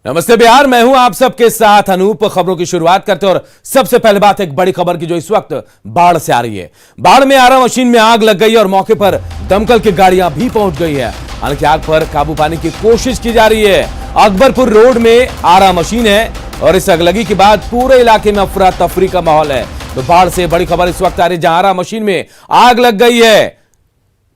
नमस्ते बिहार, मैं हूं आप सबके साथ अनूप। खबरों की शुरुआत करते हैं और सबसे पहले बात एक बड़ी खबर की जो इस वक्त बाढ़ से आ रही है। बाढ़ में आरा मशीन में आग लग गई और मौके पर दमकल की गाड़ियां भी पहुंच गई है। हालांकि आग पर काबू पाने की कोशिश की जा रही है। अकबरपुर रोड में आरा मशीन है और इस अगलगी के बाद पूरे इलाके में अफरा तफरी का माहौल है। तो बाढ़ से बड़ी खबर इस वक्त आ रही है जहां आरा मशीन में आग लग गई है,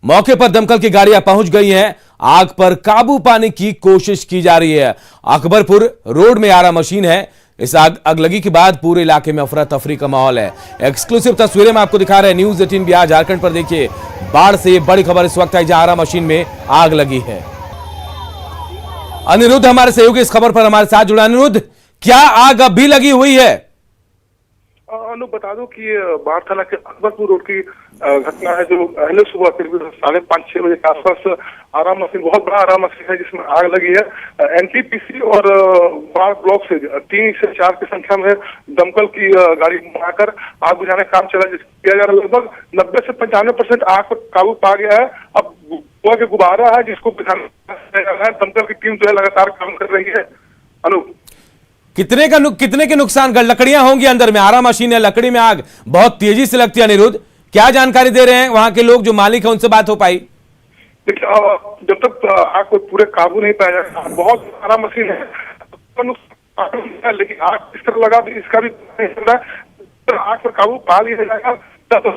मौके पर दमकल की गाड़ियां पहुंच गई हैं। आग पर काबू पाने की कोशिश की जा रही है। अकबरपुर रोड में आरा मशीन है। इस अगलगी के बाद पूरे इलाके में अफरा तफरी का माहौल है। एक्सक्लूसिव तस्वीरें मैं आपको दिखा रहे हैं न्यूज 18 बिहार झारखंड पर। देखिए, बाढ़ से बड़ी खबर इस वक्त आई जहां आरा मशीन में आग लगी है। अनिरुद्ध हमारे सहयोगी इस खबर पर हमारे साथ जुड़ा। अनिरुद्ध, क्या आग अब भी लगी हुई है? अनु, बता दो कि बाढ़ थाना के अकबरपुर रोड की घटना है जो पहले सुबह करीब 5:30-6 बजे के आसपास आरा मशीन, बहुत बड़ा आरा मशीन है जिसमें आग लगी है। एनटीपीसी और बाढ़ ब्लॉक से 3 से 4 की संख्या में दमकल की गाड़ी मंगाकर आग बुझाने का काम किया जा रहा है। लगभग 90 से 95% आग पर काबू पा गया है। अब धुआं के गुब्बारा है जिसको बुझाना है। दमकल की टीम जो है लगातार काम कर रही है। अनु, कितने के नुकसान? लकड़ियां होंगी अंदर में, आरा मशीन है, लकड़ी में आग बहुत तेजी से लगती है। अनिरुद्ध, क्या जानकारी दे रहे हैं वहां के लोग, जो मालिक है, उनसे बात हो पाई? देखिए, जब तक आग को पूरे काबू नहीं पाया जाएगा, बहुत सारा मशीन है लेकिन आग किस तरह लगा इसका भी नहीं चल रहा है। आग पर काबू पा लिया जाएगा तो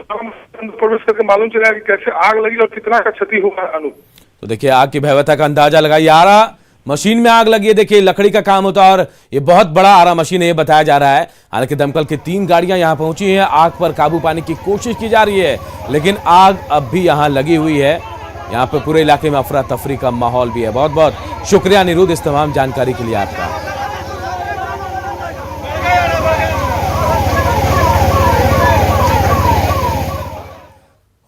प्रवेश करके मालूम चलेगा कि कैसे आग लगी और कितना का क्षति हुआ है। अनु, तो देखिए, आग की भयावहता का अंदाजा लगाइए। आरा मशीन में आग लगी है, देखिए लकड़ी का काम होता है और ये बहुत बड़ा आरा मशीन है, ये बताया जा रहा है। हालांकि दमकल की 3 गाड़ियां यहां पहुंची हैं। आग पर काबू पाने की कोशिश की जा रही है, लेकिन आग अब भी यहां लगी हुई है। यहां पर पूरे इलाके में अफरा तफरी का माहौल भी है। बहुत बहुत शुक्रिया अनिरुद्ध इस तमाम जानकारी के लिए आपका।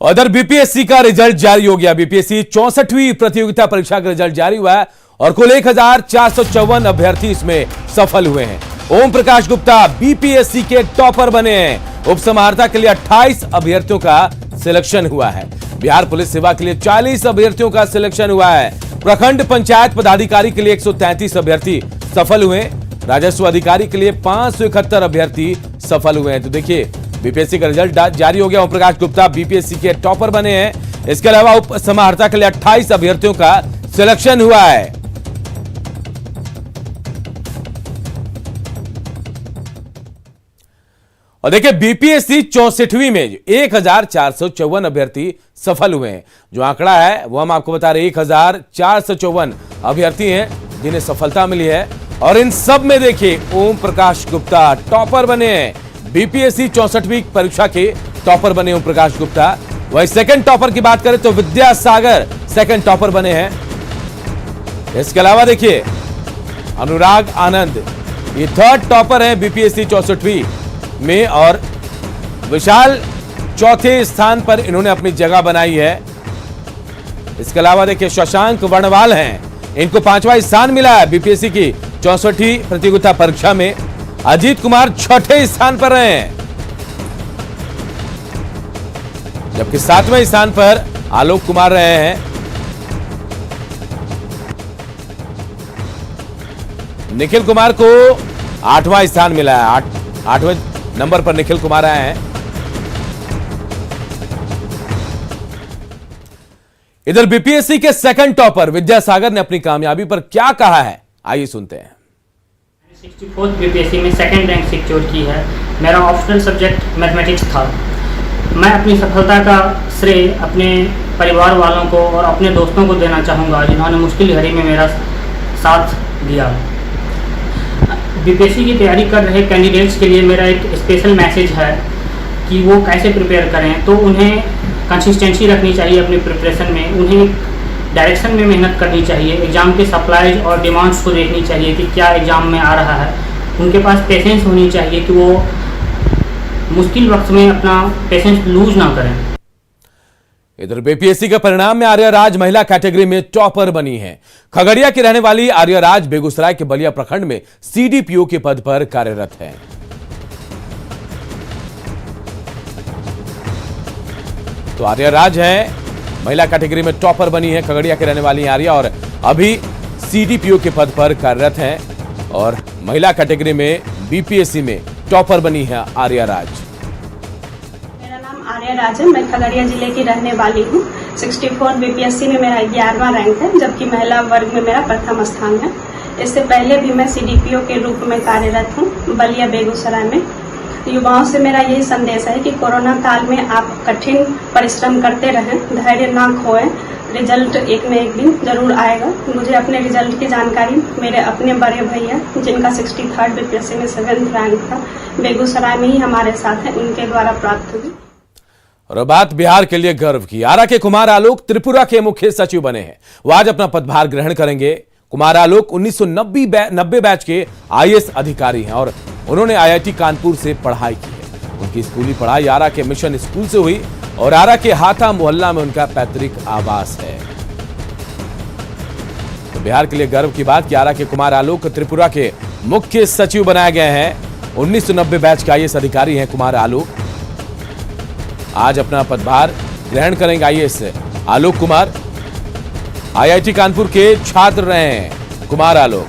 उधर बीपीएससी का रिजल्ट जारी हो गया। बीपीएससी 64वीं प्रतियोगिता परीक्षा का रिजल्ट जारी हुआ है और कुल 1454 अभ्यर्थी इसमें सफल हुए हैं। ओम प्रकाश गुप्ता बीपीएससी के टॉपर बने हैं। उपसमाहर्ता के लिए 28 अभ्यर्थियों का सिलेक्शन हुआ है। बिहार पुलिस सेवा के लिए 40 अभ्यर्थियों का सिलेक्शन हुआ है। प्रखंड पंचायत पदाधिकारी के लिए 133 अभ्यर्थी सफल हुए। राजस्व अधिकारी के लिए 571 अभ्यर्थी सफल हुए हैं। तो देखिए, बीपीएससी का रिजल्ट जारी हो गया। ओम प्रकाश गुप्ता बीपीएससी के टॉपर बने हैं। इसके अलावा उप समाहर्ता के लिए 28 अभ्यर्थियों का सिलेक्शन हुआ है। और देखिए, बीपीएससी 64वीं में 1454 अभ्यर्थी सफल हुए हैं। जो आंकड़ा है वो हम आपको बता रहे हैं, 1454 अभ्यर्थी हैं जिन्हें सफलता मिली है। और इन सब में देखिए, ओम प्रकाश गुप्ता टॉपर बने हैं। बीपीएससी 64वीं परीक्षा के टॉपर बने ओम प्रकाश गुप्ता। वही सेकंड टॉपर की बात करें तो विद्यासागर सेकंड टॉपर बने हैं। इसके अलावा देखिए, अनुराग आनंद ये थर्ड टॉपर हैं बीपीएससी 64वीं में और विशाल चौथे स्थान पर इन्होंने अपनी जगह बनाई है। इसके अलावा देखिए, शशांक वर्णवाल हैं, इनको 5वां स्थान मिला है बीपीएससी की 64वीं प्रतियोगिता परीक्षा में। अजीत कुमार 6ठे स्थान पर रहे हैं, जबकि 7वें स्थान पर आलोक कुमार रहे हैं। निखिल कुमार को 8वां स्थान मिला है। 8वें नंबर पर निखिल कुमार आए हैं। इधर बीपीएससी के सेकंड टॉपर विद्यासागर ने अपनी कामयाबी पर क्या कहा है, आइए सुनते हैं। 64th बीपीएससी में सेकंड रैंक सिक्योर की है। मेरा ऑप्शनल सब्जेक्ट मैथमेटिक्स था। मैं अपनी सफलता का श्रेय अपने परिवार वालों को और अपने दोस्तों को देना चाहूँगा जिन्होंने मुश्किल घड़ी में मेरा साथ दिया। बीपीएससी की तैयारी कर रहे कैंडिडेट्स के लिए मेरा एक स्पेशल मैसेज है कि वो कैसे प्रिपेयर करें। तो उन्हें कंसिस्टेंसी रखनी चाहिए अपनी प्रिपरेशन में, उन्हें डायरेक्शन में मेहनत करनी चाहिए, एग्ज़ाम के सप्लाईज और डिमांड्स को देखनी चाहिए कि क्या एग्ज़ाम में आ रहा है। उनके पास पेशेंस होनी चाहिए कि वो मुश्किल वक्त में अपना पेशेंस लूज ना करें। इधर बीपीएससी के परिणाम में आर्या राज महिला कैटेगरी में टॉपर बनी है। खगड़िया की रहने वाली आर्या राज बेगूसराय के बलिया प्रखंड में सीडीपीओ के पद पर कार्यरत है। तो आर्या राज है, महिला कैटेगरी में टॉपर बनी है। खगड़िया के रहने वाली आर्या और अभी सीडीपीओ के पद पर कार्यरत हैं। और महिला कैटेगरी में बीपीएससी में टॉपर बनी है आर्या राज। मेरा नाम आर्या राज है। मैं खगड़िया जिले की रहने वाली हूँ। 64 बीपीएससी में मेरा 11वां रैंक है, जबकि महिला वर्ग में मेरा प्रथम स्थान है। इससे पहले भी मैं सीडीपीओ के रूप में कार्यरत हूँ बलिया बेगूसराय में। युवाओं से मेरा यही संदेश है कि कोरोना काल में आप कठिन परिश्रम करते रहें, धैर्य ना खोएं। रिजल्ट एक न एक दिन जरूर आएगा। मुझे अपने रिजल्ट की जानकारी मेरे अपने बड़े भैया, जिनका 63rd बीपीएससी में 7th रैंक था, बेगूसराय में ही हमारे साथ हैं, उनके द्वारा प्राप्त हुई। और बात बिहार के लिए गर्व की। आरा के कुमार आलोक त्रिपुरा के मुख्य सचिव बने हैं। वो आज अपना पदभार ग्रहण करेंगे। कुमार आलोक 1990 बैच के आईएएस अधिकारी हैं और उन्होंने आईआईटी कानपुर से पढ़ाई की है। उनकी स्कूली पढ़ाई आरा के मिशन स्कूल से हुई और आरा के हाथा मोहल्ला में उनका पैतृक आवास है। तो बिहार के लिए गर्व की बात कि आरा के कुमार आलोक त्रिपुरा के मुख्य सचिव बनाए गए हैं। 1990 बैच के आईएएस अधिकारी हैं कुमार आलोक। आज अपना पदभार ग्रहण करेंगे आईएएस आलोक कुमार। आईआईटी कानपुर के छात्र रहे हैं कुमार आलोक।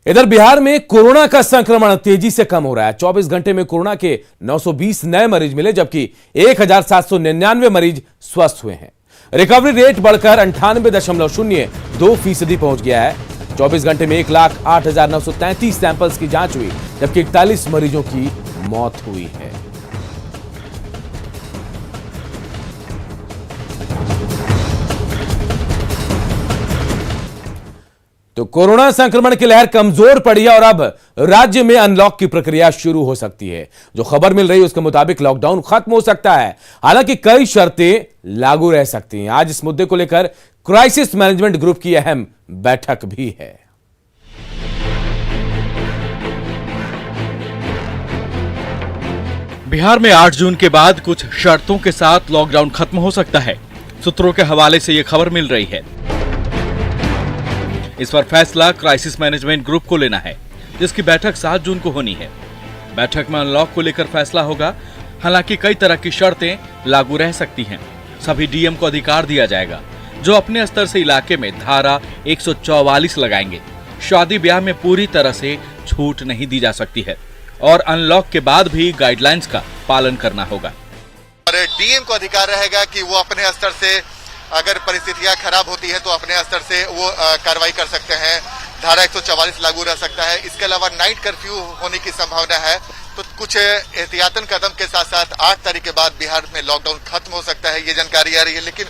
इधर बिहार में कोरोना का संक्रमण तेजी से कम हो रहा है। 24 घंटे में कोरोना के 920 नए मरीज मिले, जबकि 1799 मरीज स्वस्थ हुए हैं। रिकवरी रेट बढ़कर 98.02% पहुंच गया है। 24 घंटे में 1,08,933 सैंपल्स की जांच हुई, जबकि 41 मरीजों की मौत हुई है। तो कोरोना संक्रमण की लहर कमजोर पड़ी है और अब राज्य में अनलॉक की प्रक्रिया शुरू हो सकती है। जो खबर मिल रही है उसके मुताबिक लॉकडाउन खत्म हो सकता है, हालांकि कई शर्तें लागू रह सकती हैं। आज इस मुद्दे को लेकर क्राइसिस मैनेजमेंट ग्रुप की अहम बैठक भी है। बिहार में 8 जून के बाद कुछ शर्तों के साथ लॉकडाउन खत्म हो सकता है। सूत्रों के हवाले से यह खबर मिल रही है। इस पर फैसला क्राइसिस मैनेजमेंट ग्रुप को लेना है, जिसकी बैठक 7 जून को होनी है। बैठक में अनलॉक को लेकर फैसला होगा। हालांकि कई तरह की शर्तें लागू रह सकती हैं। सभी डीएम को अधिकार दिया जाएगा, जो अपने स्तर से इलाके में धारा 144 लगाएंगे। शादी ब्याह में पूरी तरह से छूट नहीं दी जा सकती है और अनलॉक के बाद भी गाइडलाइंस का पालन करना होगा। और डीएम को अधिकार रहेगा कि वो अपने स्तर से अगर परिस्थितियां खराब होती है तो अपने स्तर से वो कार्रवाई कर सकते हैं। धारा 144 लागू रह सकता है। इसके अलावा नाइट कर्फ्यू होने की संभावना है। तो कुछ एहतियातन कदम के साथ साथ 8 तारीख के बाद बिहार में लॉकडाउन खत्म हो सकता है, ये जानकारी आ रही है। लेकिन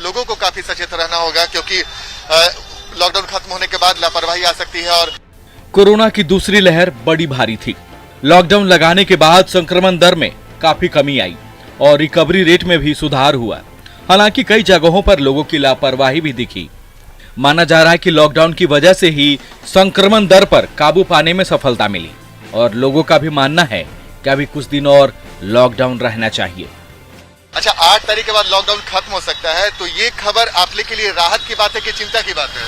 लोगों को काफी सचेत रहना होगा, क्योंकि लॉकडाउन खत्म होने के बाद लापरवाही आ सकती है। और कोरोना की दूसरी लहर बड़ी भारी थी। लॉकडाउन लगाने के बाद संक्रमण दर में काफी कमी आई और रिकवरी रेट में भी सुधार हुआ। हालांकि कई जगहों पर लोगों की लापरवाही भी दिखी। माना जा रहा है कि लॉकडाउन की वजह से ही संक्रमण दर पर काबू पाने में सफलता मिली और लोगों का भी मानना है कि अभी कुछ दिन और लॉकडाउन रहना चाहिए। अच्छा, 8 तारीख के बाद लॉकडाउन खत्म हो सकता है, तो ये खबर आप लोग के लिए राहत की बात है कि चिंता की बात है?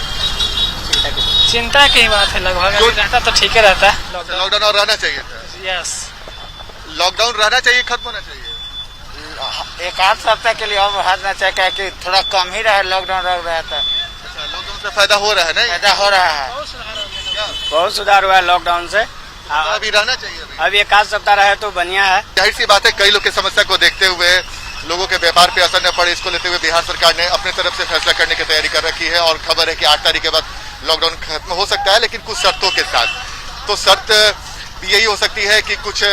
चिंता की बात है। लगभग रहता तो ठीक ही रहता है। लॉकडाउन और रहना चाहिए था। यस, लॉकडाउन रहना चाहिए, खत्म होना चाहिए। एक आध सप्ताह के लिए और बढ़ाना चाहिए, कि थोड़ा कम ही रहे। लॉकडाउन रह रहा था। अच्छा, लॉकडाउन से फायदा हो रहा है ना? फायदा हो रहा है, बहुत सुधार हुआ है लॉकडाउन से। अभी रहना चाहिए। अभी एक आध सप्ताह रहे तो बढ़िया है। जाहिर सी बात है, कई लोग की समस्या को देखते हुए, लोगों के व्यापार पे असर न पड़े, इसको लेते हुए बिहार सरकार ने अपने तरफ से फैसला करने की तैयारी कर रखी है। और खबर है कि 8 तारीख के बाद लॉकडाउन खत्म हो सकता है, लेकिन कुछ शर्तों के साथ। तो शर्त भी यही हो सकती है कि कुछ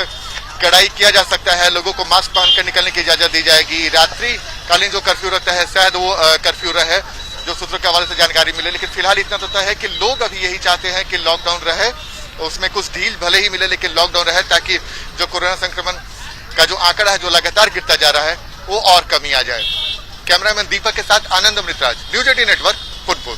कड़ाई किया जा सकता है। लोगों को मास्क पहनकर निकलने की इजाजत दी जाएगी। रात्रि कालीन जो कर्फ्यू रहता है, शायद वो कर्फ्यू रहे, जो सूत्रों के हवाले से जानकारी मिले। लेकिन फिलहाल इतना तो तय है कि लोग अभी यही चाहते हैं कि लॉकडाउन रहे, उसमें कुछ ढील भले ही मिले, लेकिन लॉकडाउन रहे, ताकि जो कोरोना संक्रमण का जो आंकड़ा है, जो लगातार गिरता जा रहा है, वो और कमी आ जाए। कैमरामैन दीपक के साथ आनंद अमृतराज, न्यूज 18 नेटवर्क, फुटबॉल।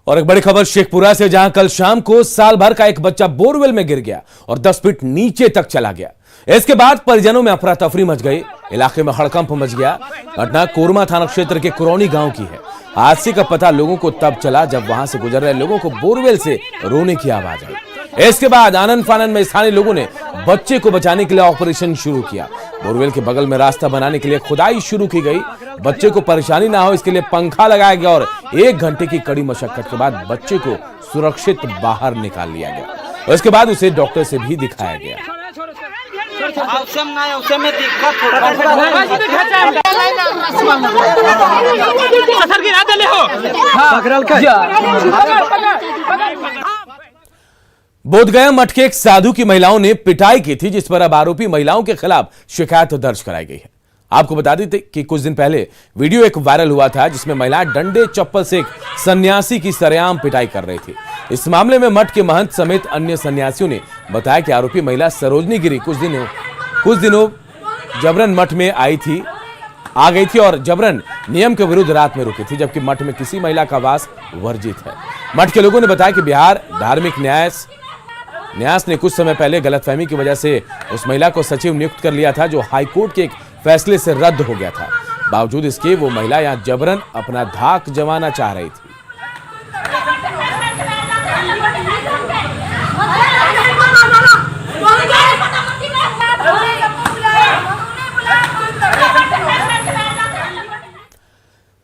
और एक बड़ी खबर शेखपुरा से, जहां कल शाम को साल भर का एक बच्चा बोरवेल में गिर गया और 10 फीट नीचे तक चला गया। इसके बाद परिजनों में अफरा तफरी मच गई, इलाके में हड़कंप मच गया। घटना कोरमा थाना क्षेत्र के कुरौनी गांव की है। हादसे का पता लोगों को तब चला जब वहां से गुजर रहे लोगों को बोरवेल से रोने की आवाज आई। इसके बाद आनंद फानन में स्थानीय लोगों ने बच्चे को बचाने के लिए ऑपरेशन शुरू किया। बोरवेल के बगल में रास्ता बनाने के लिए खुदाई शुरू की गई। बच्चे को परेशानी ना हो इसके लिए पंखा लगाया गया और 1 घंटे की कड़ी मशक्कत के बाद बच्चे को सुरक्षित बाहर निकाल लिया गया और इसके बाद उसे डॉक्टर से भी दिखाया गया। बोधगया मठ के एक साधु की महिलाओं ने पिटाई की थी, जिस पर अब आरोपी महिलाओं के खिलाफ शिकायत दर्ज कराई गई है। आपको बता देते कि कुछ दिन पहले वीडियो एक वायरल हुआ था जिसमें महिलाएं डंडे चप्पल से एक सन्यासी की सरेआम पिटाई कर रही थी। इस मामले में मठ के महंत समेत अन्य सन्यासियों ने बताया कि आरोपी महिला सरोजनी गिरी कुछ दिनों जबरन मठ में आ गई थी और जबरन नियम के विरुद्ध रात में रुकी थी, जबकि मठ में किसी महिला का वास वर्जित है। मठ के लोगों ने बताया कि बिहार धार्मिक न्यास ने कुछ समय पहले गलतफहमी की वजह से उस महिला को सचिव नियुक्त कर लिया था, जो हाईकोर्ट के एक फैसले से रद्द हो गया था। बावजूद इसके वो महिला यहां जबरन अपना धाक जमाना चाह रही थी।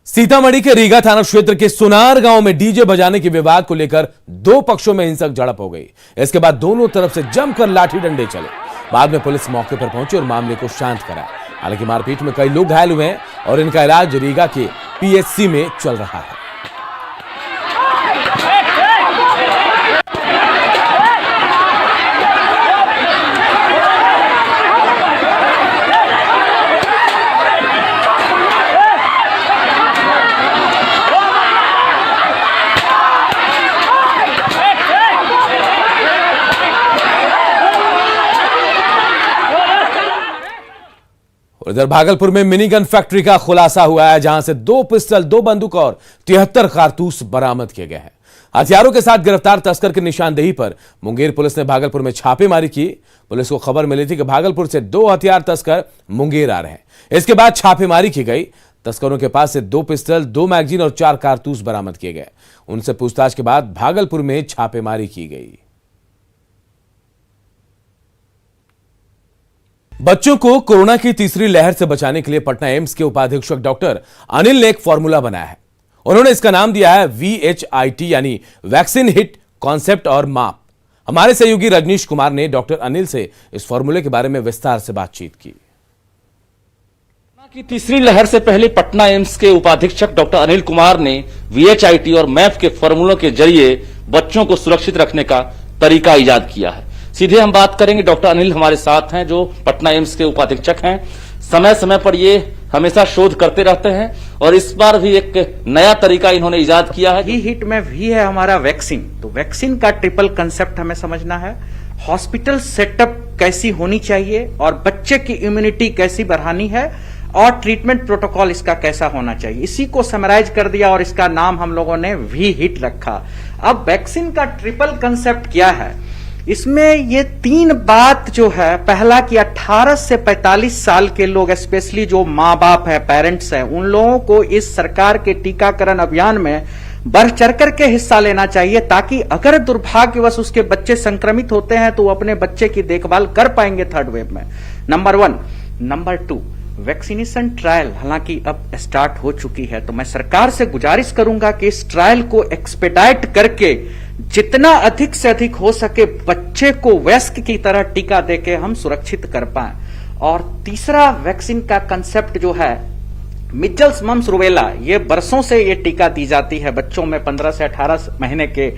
सीतामढ़ी के रीगा थाना क्षेत्र के सुनार गांव में डीजे बजाने के विवाद को लेकर 2 पक्षों में हिंसक झड़प हो गई। इसके बाद दोनों तरफ से जमकर लाठी डंडे चले। बाद में पुलिस मौके पर पहुंची और मामले को शांत कराया। हालांकि मारपीट में कई लोग घायल हुए हैं और इनका इलाज रीगा के पीएचसी में चल रहा है। इधर भागलपुर में मिनी गन फैक्ट्री का खुलासा हुआ है, जहां से 2 पिस्टल, 2 बंदूक और 73 कारतूस बरामद किए गए हैं। हथियारों के साथ गिरफ्तार तस्कर की निशानदेही पर मुंगेर पुलिस ने भागलपुर में छापेमारी की। पुलिस को खबर मिली थी कि भागलपुर से 2 हथियार तस्कर मुंगेर आ रहे हैं। इसके बाद छापेमारी की गई। तस्करों के पास से 2 पिस्टल, 2 मैगजीन और 4 कारतूस बरामद किए गए। उनसे पूछताछ के बाद भागलपुर में छापेमारी की गई। बच्चों को कोरोना की तीसरी लहर से बचाने के लिए पटना एम्स के उपाधीक्षक डॉक्टर अनिल ने एक फॉर्मूला बनाया है। उन्होंने इसका नाम दिया है VHIT, यानी वैक्सीन हिट कॉन्सेप्ट और माप। हमारे सहयोगी रजनीश कुमार ने डॉक्टर अनिल से इस फॉर्मूले के बारे में विस्तार से बातचीत की। कोरोना की तीसरी लहर से पहले पटना एम्स के उपाधीक्षक डॉक्टर अनिल कुमार ने VHIT और मैप के फॉर्मूलों के जरिए बच्चों को सुरक्षित रखने का तरीका इजाद किया है। सीधे हम बात करेंगे, डॉक्टर अनिल हमारे साथ हैं जो पटना एम्स के उपाधीक्षक हैं। समय समय पर ये हमेशा शोध करते रहते हैं और इस बार भी एक नया तरीका इन्होंने इजाद किया है। हिट में भी है हमारा वैक्सीन, तो वैक्सीन का ट्रिपल कंसेप्ट हमें समझना है। हॉस्पिटल सेटअप कैसी होनी चाहिए और बच्चे की इम्यूनिटी कैसी बढ़ानी है और ट्रीटमेंट प्रोटोकॉल इसका कैसा होना चाहिए, इसी को समराइज कर दिया और इसका नाम हम लोगों ने VHIT रखा। अब वैक्सीन का ट्रिपल कंसेप्ट क्या है, इसमें ये 3 बात जो है, पहला कि 18 से 45 साल के लोग, स्पेशली जो माँ बाप है, पेरेंट्स हैं, उन लोगों को इस सरकार के टीकाकरण अभियान में बढ़ चढ़ करके हिस्सा लेना चाहिए, ताकि अगर दुर्भाग्यवश उसके बच्चे संक्रमित होते हैं तो वो अपने बच्चे की देखभाल कर पाएंगे 3rd वेव में। नंबर 1। नंबर 2, वैक्सीनेशन ट्रायल हालांकि अब स्टार्ट हो चुकी है, तो मैं सरकार से गुजारिश करूंगा कि इस ट्रायल को एक्सपेडाइट करके जितना अधिक से अधिक हो सके बच्चे को वयस्क की तरह टीका देके हम सुरक्षित कर पाएं। और तीसरा वैक्सीन का कंसेप्ट जो है, मिजल्स, मम्स, रुबेला, ये बरसों से ये टीका दी जाती है बच्चों में 15 से 18 महीने के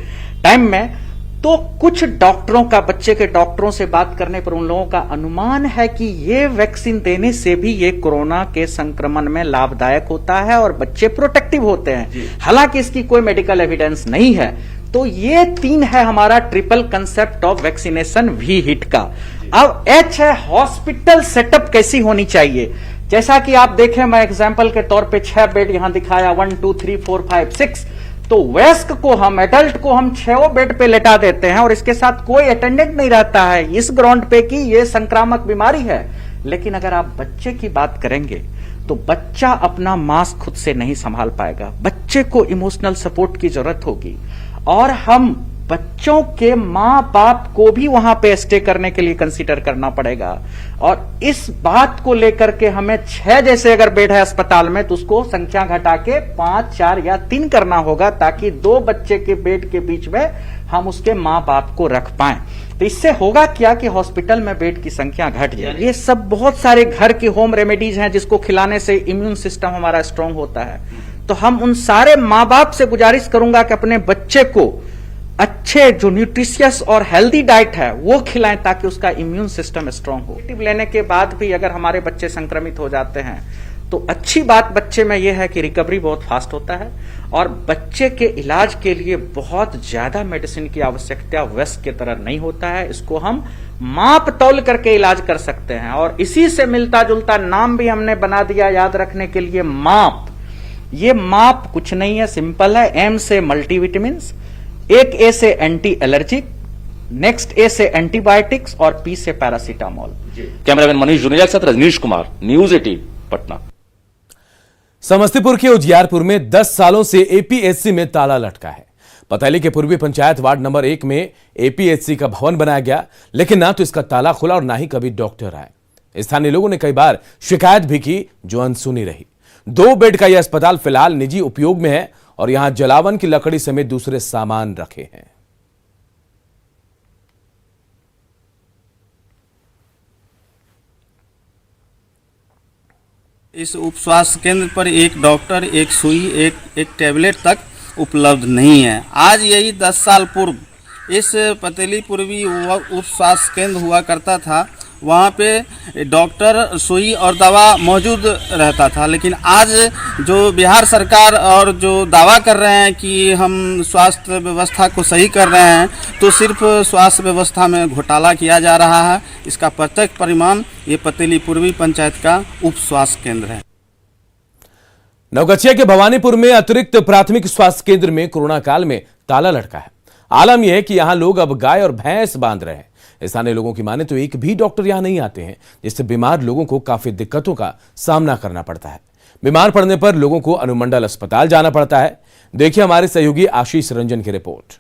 टाइम में। तो कुछ डॉक्टरों का, बच्चे के डॉक्टरों से बात करने पर उन लोगों का अनुमान है कि ये वैक्सीन देने से भी ये कोरोना के संक्रमण में लाभदायक होता है और बच्चे प्रोटेक्टिव होते हैं। हालांकि इसकी कोई मेडिकल एविडेंस नहीं है। तो ये 3 है हमारा triple concept of vaccination VHIT का। अब H है हॉस्पिटल सेटअप कैसी होनी चाहिए। जैसा कि आप देखें, मैं एग्जांपल के तौर पे 6 बेड यहां दिखाया, 1 2 3 4 5 6। तो वयस्क को हम, एडल्ट को हम 6 बेड पे लेटा देते हैं और इसके साथ कोई अटेंडेंट नहीं रहता है इस ग्राउंड पे कि ये संक्रामक बीमारी है। लेकिन अगर आप बच्चे की बात करेंगे तो बच्चा अपना मास्क खुद से नहीं संभाल पाएगा, बच्चे को इमोशनल सपोर्ट की जरूरत होगी। और हम बच्चों के माँ बाप को भी वहां पे स्टे करने के लिए कंसीडर करना पड़ेगा। और इस बात को लेकर के हमें 6 जैसे अगर बेड है अस्पताल में तो उसको संख्या घटा के 5, 4 या 3 करना होगा, ताकि 2 बच्चे के बेड के बीच में हम उसके माँ बाप को रख पाएं। तो इससे होगा क्या कि हॉस्पिटल में बेड की संख्या घट जाए। ये सब बहुत सारे घर की होम रेमेडीज हैं जिसको खिलाने से इम्यून सिस्टम हमारा स्ट्रांग होता है। तो हम उन सारे माँ बाप से गुजारिश करूंगा कि अपने बच्चे को अच्छे जो न्यूट्रिशियस और हेल्दी डाइट है वो खिलाएं, ताकि उसका इम्यून सिस्टम स्ट्रांग हो। लेने के बाद भी अगर हमारे बच्चे संक्रमित हो जाते हैं तो अच्छी बात बच्चे में यह है कि रिकवरी बहुत फास्ट होता है और बच्चे के इलाज के लिए बहुत ज्यादा मेडिसिन की आवश्यकता वयस्क की तरह नहीं होता है। इसको हम माप तौल करके इलाज कर सकते हैं और इसी से मिलता जुलता नाम भी हमने बना दिया याद रखने के लिए, माप। ये माप कुछ नहीं है, सिंपल है। एम से मल्टीविटामिन्स, एक ए से एंटी एलर्जिक, नेक्स्ट ए से एंटीबायोटिक्स और पी से पैरासीटामोल। कैमरामैन मनीष जुनेजा के साथ रजनीश कुमार, न्यूज 18 पटना। समस्तीपुर के उजियारपुर में 10 सालों से एपीएससी में ताला लटका है। पतैली के पूर्वी पंचायत वार्ड नंबर 1 में एपीएससी का भवन बनाया गया, लेकिन ना तो इसका ताला खुला और ना ही कभी डॉक्टर आए। स्थानीय लोगों ने कई बार शिकायत भी की, जो अनसुनी रही। 2 बेड का यह अस्पताल फिलहाल निजी उपयोग में है और यहां जलावन की लकड़ी समेत दूसरे सामान रखे हैं। इस उप स्वास्थ्य केंद्र पर एक डॉक्टर, एक सुई, एक टैबलेट तक उपलब्ध नहीं है। आज यही 10 साल पूर्व इस पतेली पूर्वी उप स्वास्थ्य केंद्र हुआ करता था। वहाँ पे डॉक्टर, सुई और दवा मौजूद रहता था, लेकिन आज जो बिहार सरकार और जो दावा कर रहे हैं कि हम स्वास्थ्य व्यवस्था को सही कर रहे हैं, तो सिर्फ स्वास्थ्य व्यवस्था में घोटाला किया जा रहा है। इसका प्रत्यक्ष परिणाम ये पतेली पूर्वी पंचायत का उप स्वास्थ्य केंद्र है। नवगछिया के भवानीपुर में अतिरिक्त प्राथमिक स्वास्थ्य केंद्र में कोरोना काल में ताला लटका है। आलम यह है कि यहां लोग अब गाय और भैंस बांध रहे हैं। स्थानीय लोगों की माने तो एक भी डॉक्टर यहां नहीं आते हैं, जिससे बीमार लोगों को काफी दिक्कतों का सामना करना पड़ता है। बीमार पड़ने पर लोगों को अनुमंडल अस्पताल जाना पड़ता है। देखिए हमारे सहयोगी आशीष रंजन की रिपोर्ट।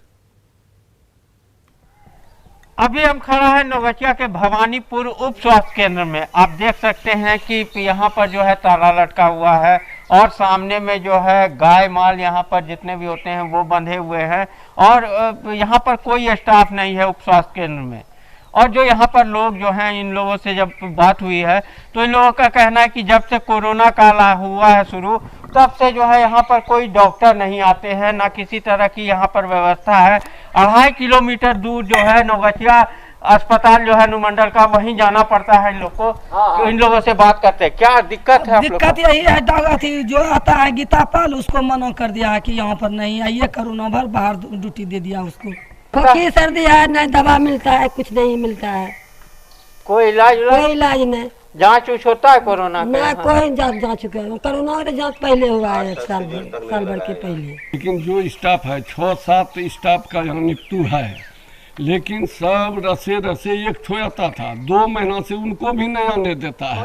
अभी हम खड़ा है नवगछिया के भवानीपुर उप स्वास्थ्य केंद्र में। आप देख सकते हैं कि यहाँ पर जो है ताला लटका हुआ है और सामने में जो है गाय माल यहाँ पर जितने भी होते हैं वो बंधे हुए हैं और यहाँ पर कोई स्टाफ नहीं है उप स्वास्थ्य केंद्र में। और जो यहाँ पर लोग जो हैं, इन लोगों से जब बात हुई है तो इन लोगों का कहना है कि जब से कोरोना काल हुआ है शुरू, तब से जो है यहाँ पर कोई डॉक्टर नहीं आते हैं, ना किसी तरह की यहाँ पर व्यवस्था है। 2.5 किलोमीटर दूर जो है नवगछिया अस्पताल जो है अनुमंडल का, वहीं जाना पड़ता है इन लोग को। तो इन लोगों से बात करते हैं, क्या दिक्कत है? दिक्कत यही है, डॉक्टर जो आता है गीता पाल, उसको मना कर दिया है कि यहाँ पर नहीं आइए, कोरोना भर बाहर ड्यूटी दे दिया उसको। खोखी सर्दी है, नहीं दवा मिलता है, कुछ नहीं मिलता है, कोई इलाज नहीं। जांच उच होता है कोरोना का? कोई जांच कोरोना का जांच पहले हुआ है, साल भर के पहले। लेकिन जो स्टाफ है 6-7 स्टाफ का यहाँ निपटू है, लेकिन सब रसे एक ठोता था। 2 महीना से उनको भी नहीं आने देता है।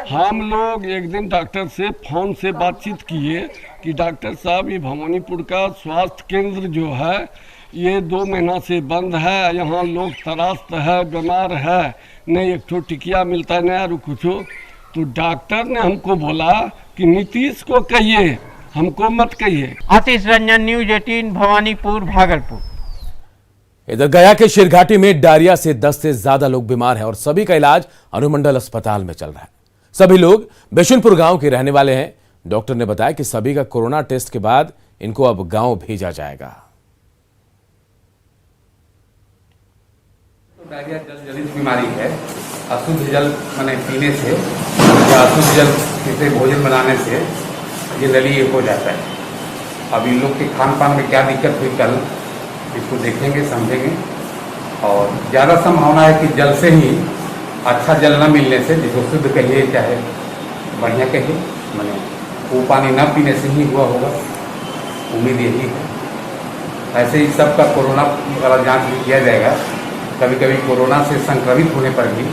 हम लोग एक दिन डॉक्टर से फोन से बातचीत किए कि डॉक्टर साहब, ये भवानीपुर का स्वास्थ्य केंद्र जो है ये 2 महीना से बंद है, यहाँ लोग त्रास्त है, बीमार है, नहीं एक ठो टिकिया मिलता है, नहीं कुछ। तो डॉक्टर ने हमको बोला कि नीतीश को कहिए, हमको मत कहिए। आशीष रंजन, न्यूज 18 भवानीपुर भागलपुर। इधर गया के शेरघाटी में डायरिया से 10 से ज्यादा लोग बीमार हैं और सभी का इलाज अनुमंडल अस्पताल में चल रहा है। सभी लोग बिशुनपुर गांव के रहने वाले हैं। डॉक्टर ने बताया कि सभी का कोरोना टेस्ट के बाद इनको अब गांव भेजा जाएगा। डायरिया जल जनित बीमारी है। अशुद्ध जल मैंने पीने से या अशुद्ध जल से भोजन बनाने से ये जलीय हो जाता है। अब इन लोग के खान पान में क्या दिक्कत हुई कल, इसको देखेंगे, समझेंगे। और ज़्यादा संभावना है कि जल से ही, अच्छा जल न मिलने से, जिसको शुद्ध कहिए चाहे बढ़िया कहिए, मैंने वो पानी न पीने से ही हुआ होगा, उम्मीद यही है। ऐसे ही सबका कोरोना वाला जांच भी किया जाएगा। कभी कभी कोरोना से संक्रमित होने पर भी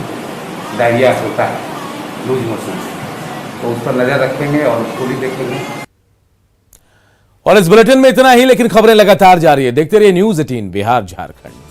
डायरिया होता है, लूज मोशन से, तो उस पर नज़र रखेंगे और उसको भी देखेंगे। और इस बुलेटिन में इतना ही, लेकिन खबरें लगातार जारी है। देखते रहिए न्यूज़ 18 बिहार झारखंड।